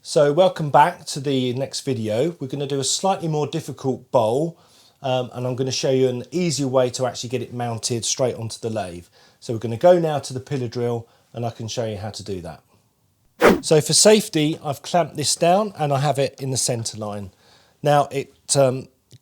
So welcome back to the next video. We're going to do a slightly more difficult bowl and I'm going to show you an easier way to actually get it mounted straight onto the lathe. So we're going to go now to the pillar drill and I can show you how to do that. So for safety, I've clamped this down and I have it in the centre line. Now it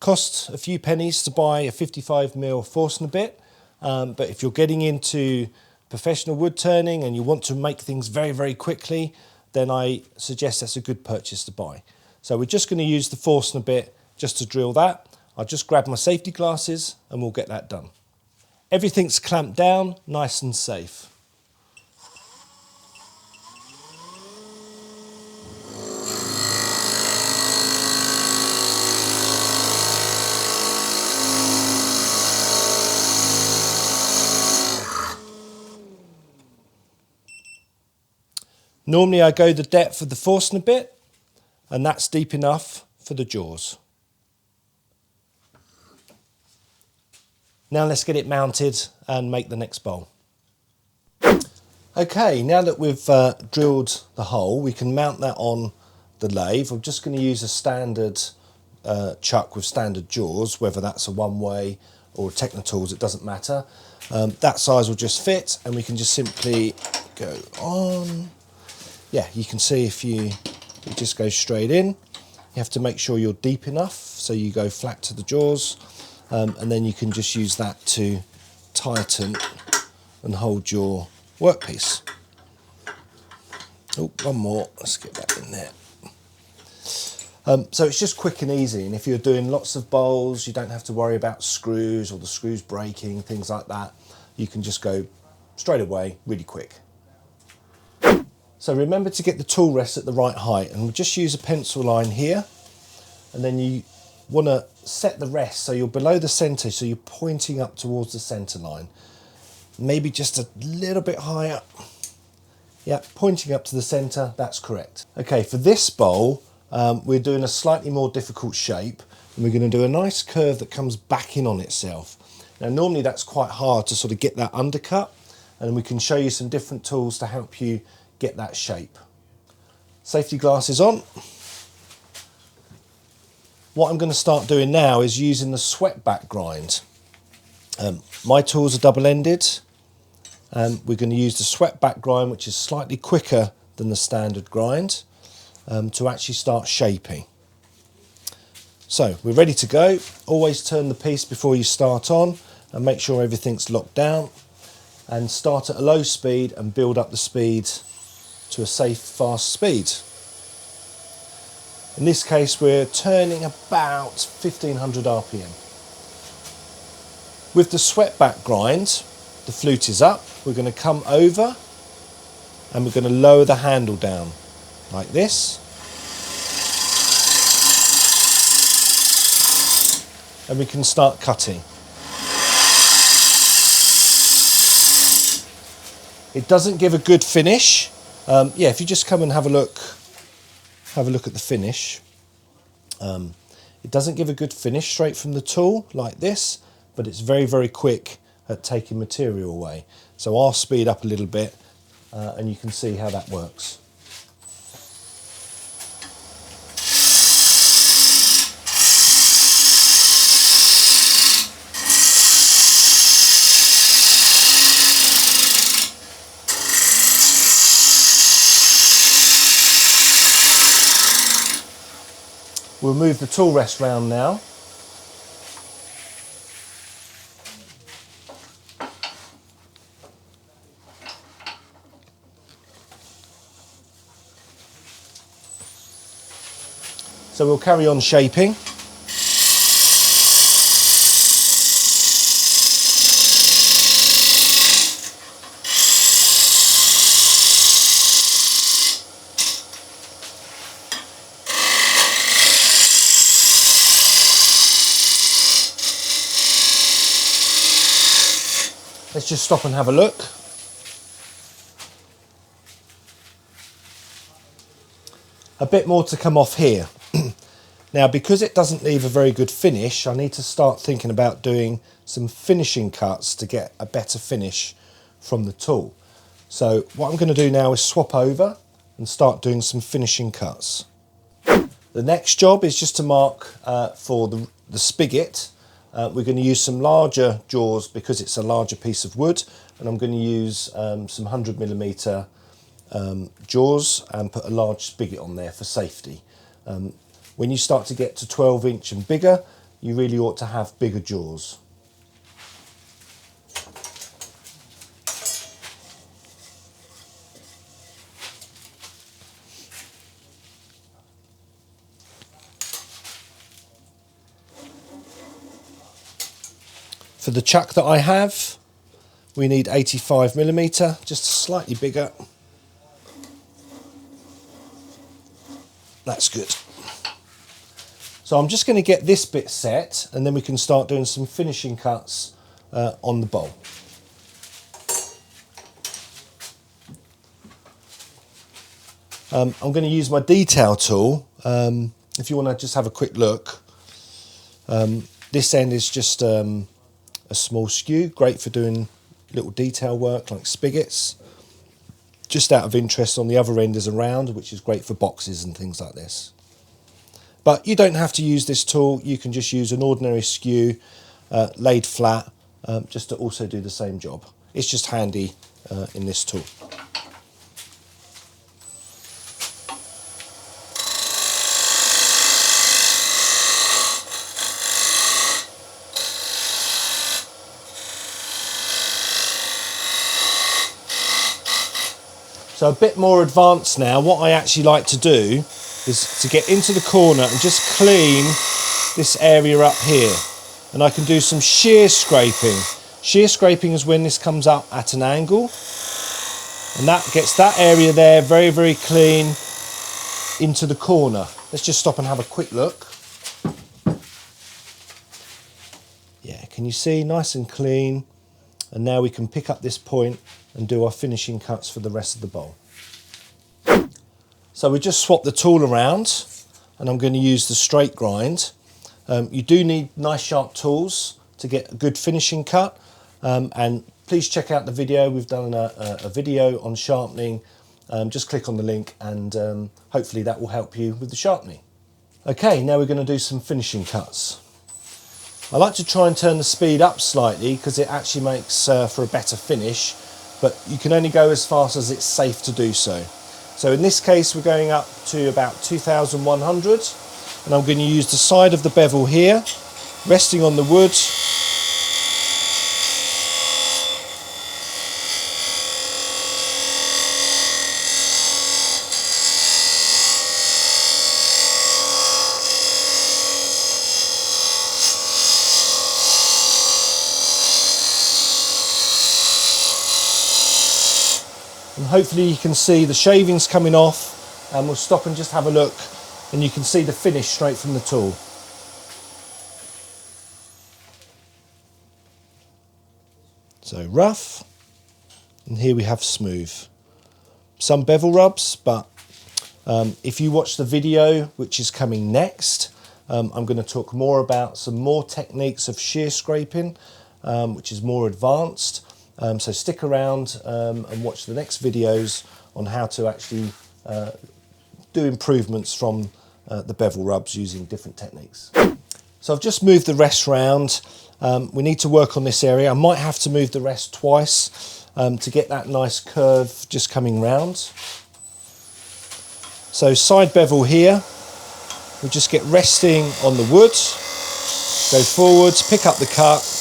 costs a few pennies to buy a 55mm Forstner bit, but if you're getting into professional wood turning and you want to make things very, very quickly, then I suggest that's a good purchase to buy. So we're just going to use the Forstner bit just to drill that. I'll just grab my safety glasses and we'll get that done. Everything's clamped down, nice and safe. Normally I go the depth of the Forstner bit, and that's deep enough for the jaws. Now let's get it mounted and make the next bowl. Okay, now that we've drilled the hole, we can mount that on the lathe. I'm just going to use a standard chuck with standard jaws, whether that's a one-way or Technotools, it doesn't matter. That size will just fit, and we can just simply go on. Yeah, you can see if you just go straight in. You have to make sure you're deep enough so you go flat to the jaws, and then you can just use that to tighten and hold your workpiece. Oh, one more, let's get that in there. So it's just quick and easy, and if you're doing lots of bowls, you don't have to worry about screws or the screws breaking, things like that. You can just go straight away, really quick. So remember to get the tool rest at the right height, and we'll just use a pencil line here, and then you want to set the rest so you're below the centre, so you're pointing up towards the centre line. Maybe just a little bit higher. Yeah, pointing up to the centre, that's correct. Okay, for this bowl, we're doing a slightly more difficult shape, and we're going to do a nice curve that comes back in on itself. Now normally that's quite hard to sort of get that undercut, and we can show you some different tools to help you get that shape. Safety glasses on. What I'm going to start doing now is using the swept back grind. My tools are double-ended, and we're going to use the swept back grind, which is slightly quicker than the standard grind, to actually start shaping. So we're ready to go. Always turn the piece before you start on and make sure everything's locked down, and start at a low speed and build up the speed to a safe, fast speed. In this case, we're turning about 1500 RPM. With the swept back grind, the flute is up. We're going to come over and we're going to lower the handle down like this. And we can start cutting. It doesn't give a good finish. Yeah, if you just come and have a look at the finish. It doesn't give a good finish straight from the tool like this, but it's very, very quick at taking material away. So I'll speed up a little bit and you can see how that works. We'll move the tool rest round now. So we'll carry on shaping. Let's just stop and have a look. A bit more to come off here. Now, because it doesn't leave a very good finish, I need to start thinking about doing some finishing cuts to get a better finish from the tool. So what I'm going to do now is swap over and start doing some finishing cuts. The next job is just to mark for the spigot. We're going to use some larger jaws because it's a larger piece of wood, and I'm going to use some 100mm jaws and put a large spigot on there for safety. When you start to get to 12-inch and bigger, you really ought to have bigger jaws. For the chuck that I have, we need 85mm, just slightly bigger. That's good. So I'm just going to get this bit set, and then we can start doing some finishing cuts on the bowl. I'm going to use my detail tool. If you want to just have a quick look, this end is just a small skew, great for doing little detail work like spigots. Just out of interest, on the other end is a round, which is great for boxes and things like this. But you don't have to use this tool, you can just use an ordinary skew laid flat, just to also do the same job. It's just handy in this tool. So a bit more advanced now, what I actually like to do is to get into the corner and just clean this area up here. And I can do some shear scraping. Shear scraping is when this comes up at an angle. And that gets that area there very, very clean into the corner. Let's just stop and have a quick look. Yeah, can you see? Nice and clean. And now we can pick up this point and do our finishing cuts for the rest of the bowl. So we just swap the tool around, and I'm going to use the straight grind. You do need nice sharp tools to get a good finishing cut, and please check out the video. We've done a video on sharpening. Just click on the link, and hopefully that will help you with the sharpening. Okay, now we're going to do some finishing cuts. I like to try and turn the speed up slightly because it actually makes for a better finish, but you can only go as fast as it's safe to do so. So in this case we're going up to about 2100, and I'm going to use the side of the bevel here, resting on the wood. And hopefully you can see the shavings coming off, and we'll stop and just have a look, and you can see the finish straight from the tool. So rough, and here we have smooth. Some bevel rubs, but if you watch the video which is coming next, I'm going to talk more about some more techniques of shear scraping, which is more advanced. So stick around and watch the next videos on how to actually do improvements from the bevel rubs using different techniques. So I've just moved the rest round. We need to work on this area. I might have to move the rest twice to get that nice curve just coming round. So side bevel here, we just get resting on the wood, go forwards, pick up the cut.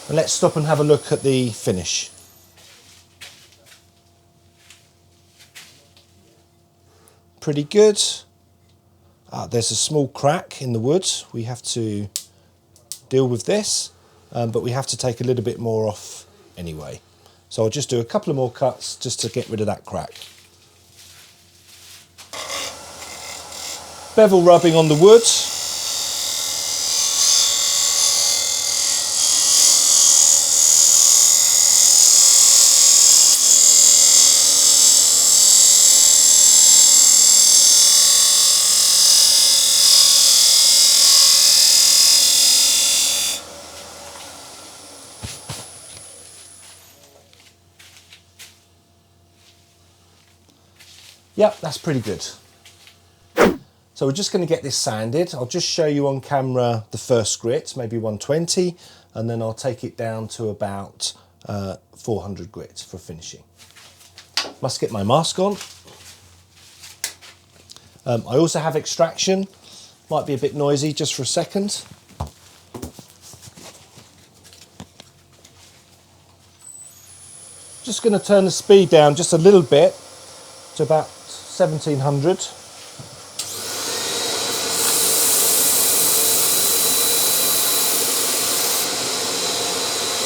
And let's stop and have a look at the finish. Pretty good. There's a small crack in the wood. We have to deal with this, but we have to take a little bit more off anyway. So I'll just do a couple of more cuts just to get rid of that crack. Bevel rubbing on the wood. Yep, that's pretty good. So we're just going to get this sanded. I'll just show you on camera the first grit, maybe 120, and then I'll take it down to about 400 grit for finishing. Must get my mask on. I also have extraction. Might be a bit noisy just for a second. Just going to turn the speed down just a little bit to about 1700.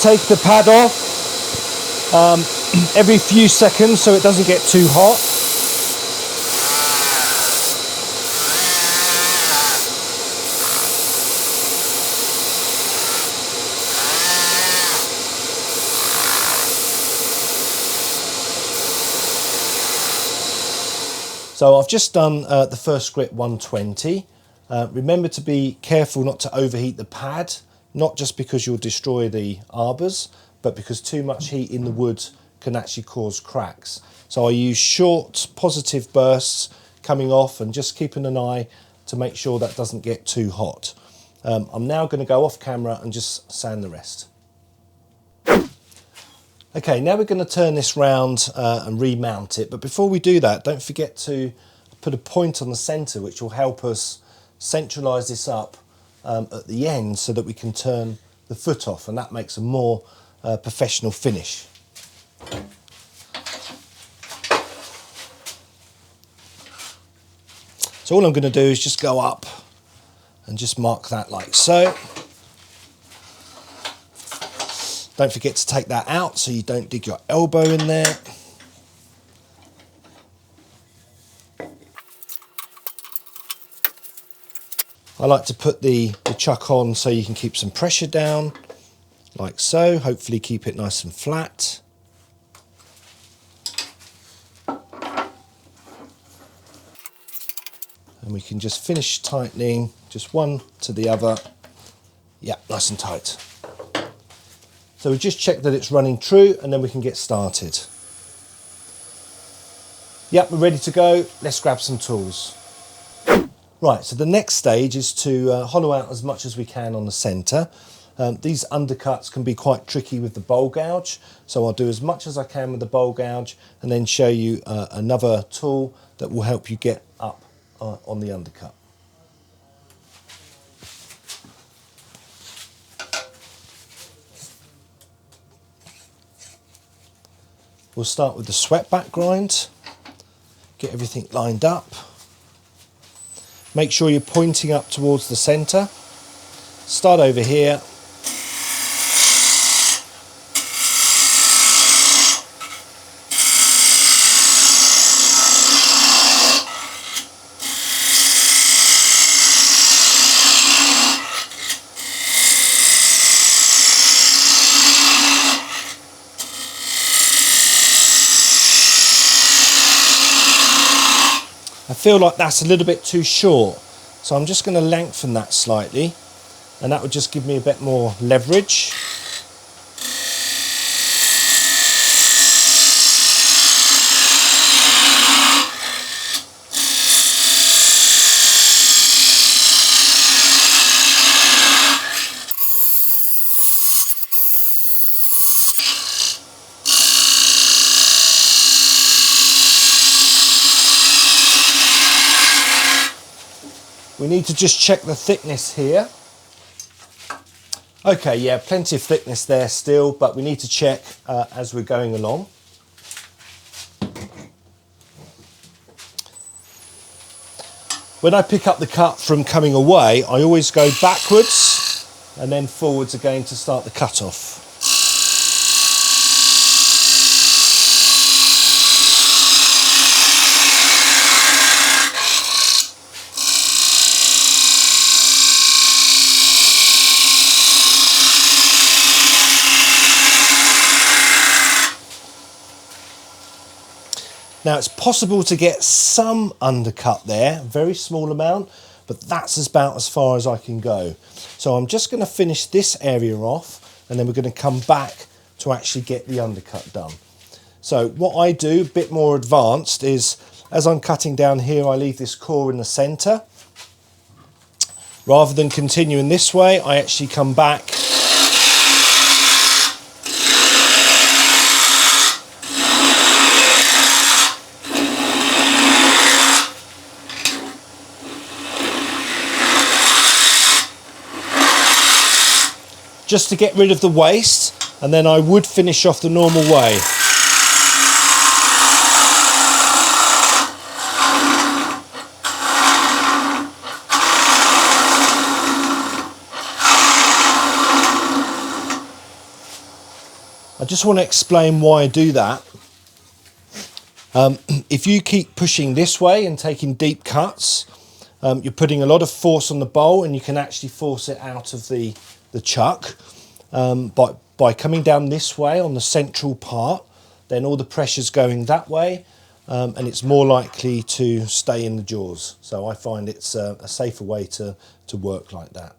Take the pad off every few seconds so it doesn't get too hot. So I've just done the first grit 120. Remember to be careful not to overheat the pad, not just because you'll destroy the arbors, but because too much heat in the wood can actually cause cracks. So I use short positive bursts coming off and just keeping an eye to make sure that doesn't get too hot. I'm now going to go off camera and just sand the rest. Okay, now we're going to turn this round and remount it, but before we do that, don't forget to put a point on the centre which will help us centralise this up at the end so that we can turn the foot off, and that makes a more professional finish. So all I'm going to do is just go up and just mark that like so. Don't forget to take that out so you don't dig your elbow in there. I like to put the chuck on so you can keep some pressure down, like so. Hopefully keep it nice and flat. And we can just finish tightening, just one to the other. Yeah, nice and tight. So we just check that it's running true and then we can get started. Yep, we're ready to go. Let's grab some tools. Right, so the next stage is to hollow out as much as we can on the centre. These undercuts can be quite tricky with the bowl gouge, so I'll do as much as I can with the bowl gouge and then show you another tool that will help you get up on the undercut. We'll start with the swept back grind, get everything lined up. Make sure you're pointing up towards the centre. Start over here. I feel like that's a little bit too short, so I'm just going to lengthen that slightly, and that would just give me a bit more leverage. We need to just check the thickness here. Okay, yeah, plenty of thickness there still, but we need to check as we're going along. When I pick up the cut from coming away, I always go backwards and then forwards again to start the cut off. Now it's possible to get some undercut there, very small amount, but that's about as far as I can go. So I'm just going to finish this area off and then we're going to come back to actually get the undercut done. So what I do, a bit more advanced, is As I'm cutting down here, I leave this core in the centre. Rather than continuing this way, I actually come back just to get rid of the waste, and then I would finish off the normal way. I just want to explain why I do that. If you keep pushing this way and taking deep cuts, you're putting a lot of force on the bowl, and you can actually force it out of the chuck. By coming down this way on the central part, then all the pressure's going that way, and it's more likely to stay in the jaws. So I find it's a safer way to work like that.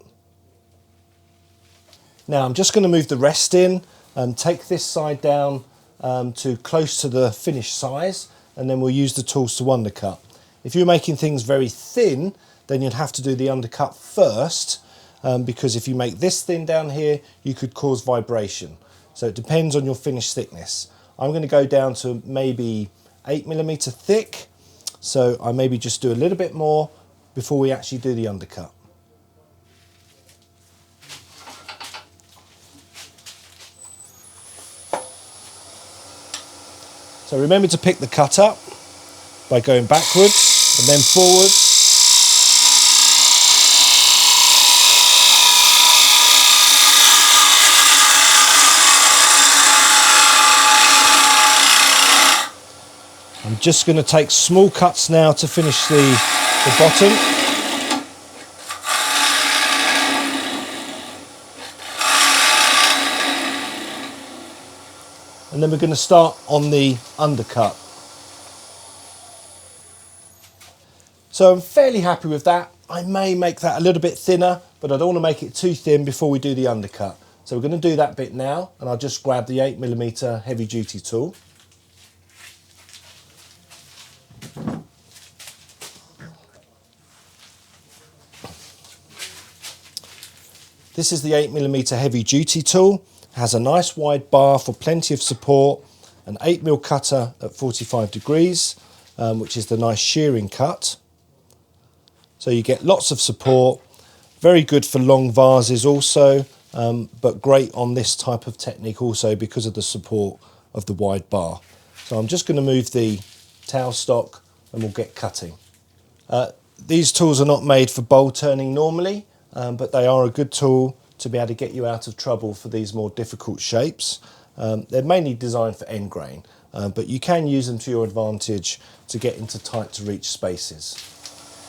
Now I'm just going to move the rest in and take this side down to close to the finished size, and then we'll use the tools to undercut. If you're making things very thin, then you'd have to do the undercut first, because if you make this thin down here, you could cause vibration. So it depends on your finish thickness. I'm going to go down to maybe 8mm thick, so I maybe just do a little bit more before we actually do the undercut. So remember to pick the cut up by going backwards and then forwards. I'm just going to take small cuts now to finish the bottom. And then we're going to start on the undercut. So I'm fairly happy with that. I may make that a little bit thinner, but I don't want to make it too thin before we do the undercut. So we're going to do that bit now, and I'll just grab the 8mm heavy duty tool. This is the 8mm heavy duty tool. It has a nice wide bar for plenty of support, an 8mm cutter at 45 degrees, which is the nice shearing cut. So you get lots of support, very good for long vases also, but great on this type of technique also because of the support of the wide bar. So I'm just going to move the towel stock and we'll get cutting. These tools are not made for bowl turning normally, but they are a good tool to be able to get you out of trouble for these more difficult shapes. They're mainly designed for end grain, but you can use them to your advantage to get into tight to reach spaces.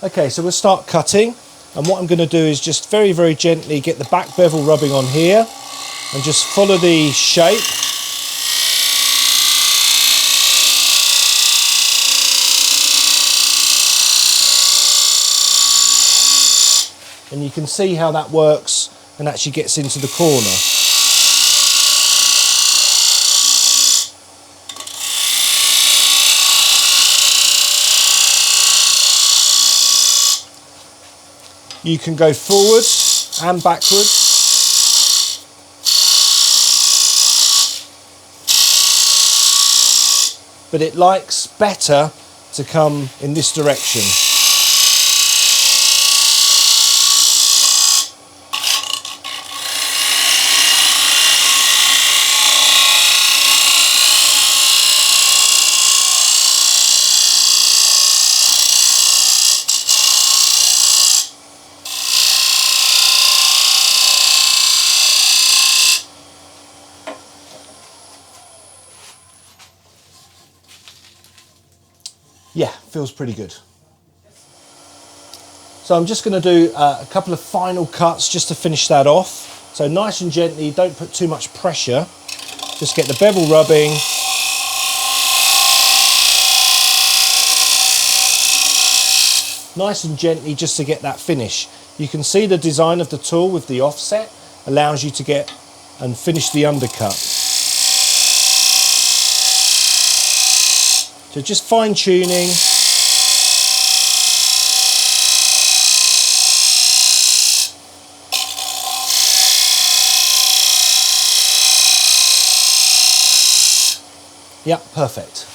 Okay, so we'll start cutting, and what I'm going to do is just very, very gently get the back bevel rubbing on here and just follow the shape. And you can see how that works and actually gets into the corner. You can go forwards and backwards. But it likes better to come in this direction. Yeah, feels pretty good. So I'm just going to do a couple of final cuts just to finish that off. So nice and gently, don't put too much pressure. Just get the bevel rubbing. Nice and gently just to get that finish. You can see the design of the tool with the offset allows you to get and finish the undercut. So just fine tuning, Yeah, perfect.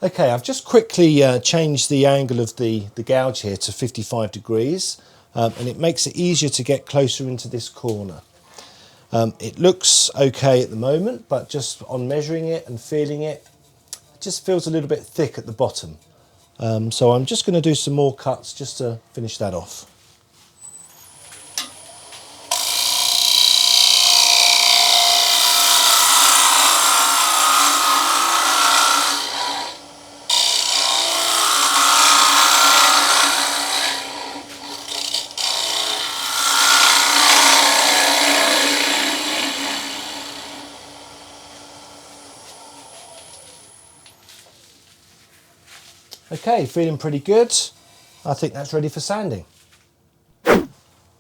Okay, I've just quickly changed the angle of the gouge here to 55 degrees, and it makes it easier to get closer into this corner. It looks okay at the moment, but just on measuring it and feeling it, it just feels a little bit thick at the bottom. So I'm just going to do some more cuts just to finish that off. Okay, feeling pretty good. I think that's ready for sanding.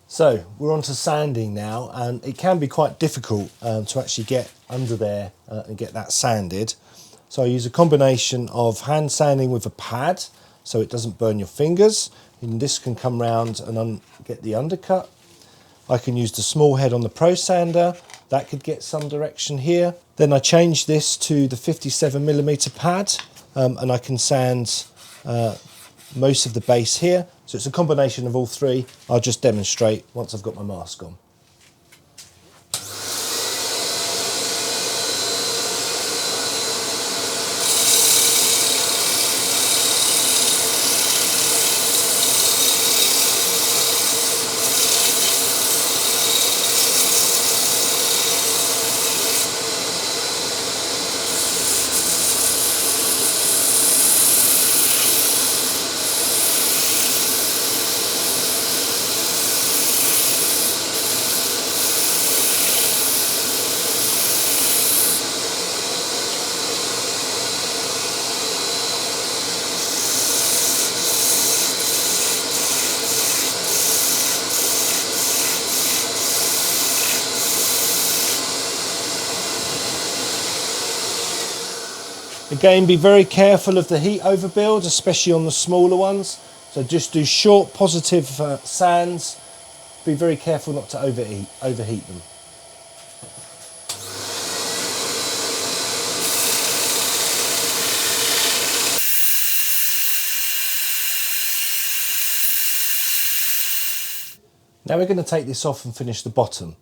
So we're on to sanding now, and it can be quite difficult to actually get under there and get that sanded. So I use a combination of hand sanding with a pad so it doesn't burn your fingers, and this can come round and get the undercut. I can use the small head on the Pro Sander, that could get some direction here. Then I change this to the 57mm pad, and I can sand most of the base here. So it's a combination of all three. I'll just demonstrate once I've got my mask on. Again, be very careful of the heat overbuild, especially on the smaller ones. So just do short positive sands. Be very careful not to overheat them. Now we're going to take this off and finish the bottom.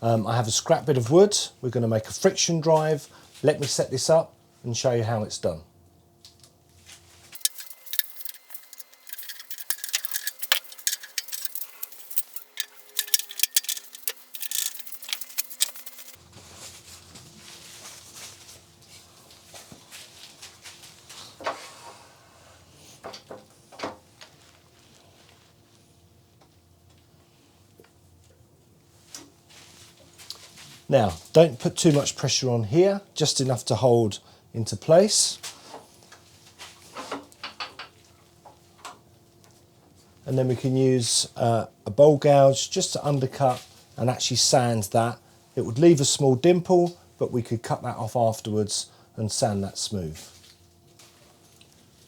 I have a scrap bit of wood. We're going to make a friction drive. Let me set this up and show you how it's done. Now, don't put too much pressure on here, just enough to hold into place. And then we can use a bowl gouge just to undercut and actually sand that. It would leave a small dimple, but we could cut that off afterwards and sand that smooth.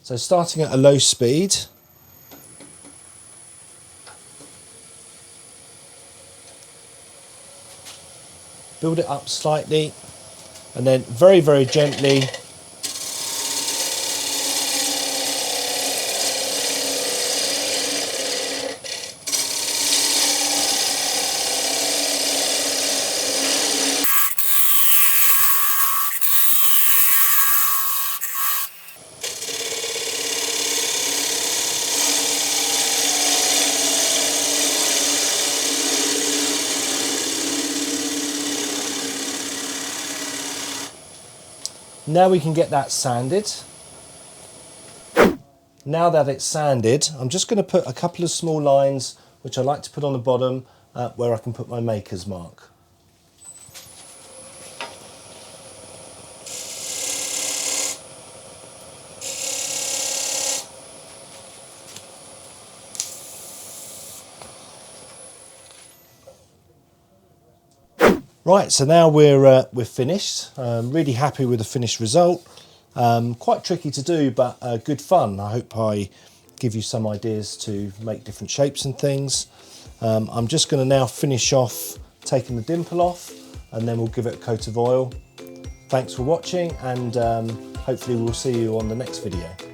So starting at a low speed, build it up slightly, and then very, very gently now we can get that sanded. Now that it's sanded, I'm just going to put a couple of small lines, which I like to put on the bottom, where I can put my maker's mark. Right, so now we're finished. Really happy with the finished result. Quite tricky to do, but good fun. I hope I give you some ideas to make different shapes and things. I'm just going to now finish off taking the dimple off, and then we'll give it a coat of oil Thanks for watching, and hopefully we'll see you on the next video.